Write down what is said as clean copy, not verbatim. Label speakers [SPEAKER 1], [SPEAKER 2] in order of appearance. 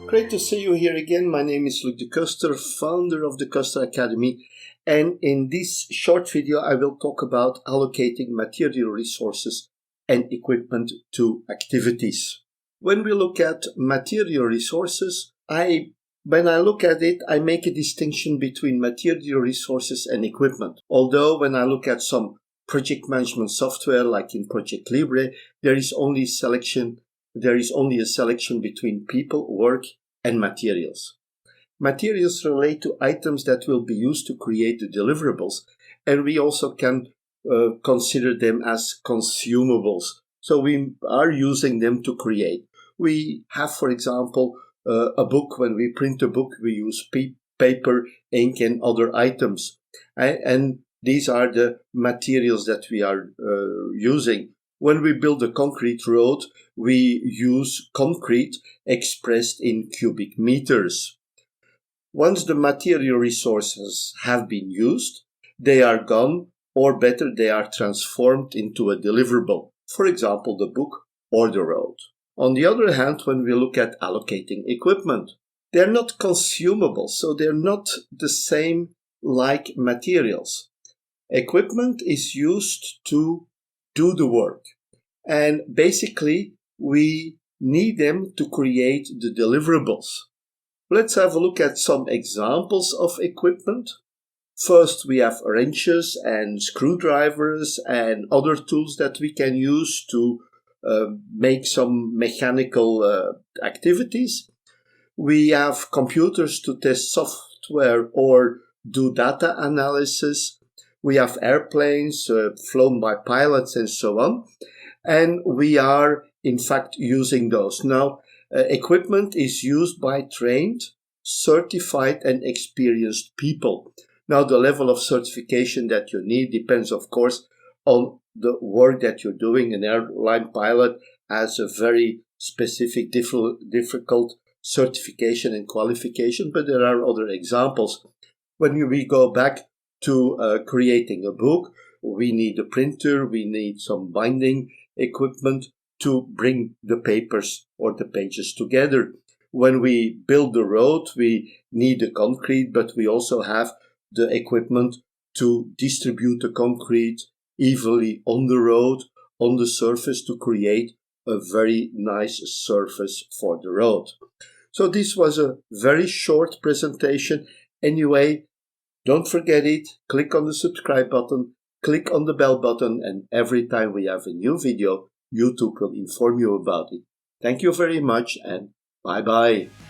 [SPEAKER 1] Great to see you here again. My name is Luc de Kuster, founder of the Kuster Academy. And in this short video, I will talk about allocating material resources and equipment to activities. When we look at material resources, when I look at it, I make a distinction between material resources and equipment. Although when I look at some project management software, like in Project Libre, there is only a selection between people, work, and materials. Materials relate to items that will be used to create the deliverables, and we also can consider them as consumables. So we are using them to create. We have, for example, a book. When we print a book, we use paper, ink, and other items. And these are the materials that we are using. When we build a concrete road, we use concrete expressed in cubic meters. Once the material resources have been used, they are gone, or better, they are transformed into a deliverable. For example, the book or the road. On the other hand, when we look at allocating equipment, they're not consumables, so they're not the same like materials. Equipment is used to do the work, and basically we need them to create the deliverables. Let's have a look at some examples of equipment. First, we have wrenches and screwdrivers and other tools that we can use to make some mechanical activities. We have computers to test software or do data analysis. We have airplanes flown by pilots and so on. And we are, in fact, using those. Now, equipment is used by trained, certified, and experienced people. Now, the level of certification that you need depends, of course, on the work that you're doing. An airline pilot has a very specific, difficult certification and qualification, but there are other examples. When we go back to creating a book, we need a printer, we need some binding equipment to bring the papers or the pages together. When we build the road, we need the concrete, but we also have the equipment to distribute the concrete evenly on the road, on the surface, to create a very nice surface for the road. So this was a very short presentation. Anyway, don't forget it. Click on the subscribe button, click on the bell button, and every time we have a new video, YouTube will inform you about it. Thank you very much, and bye-bye.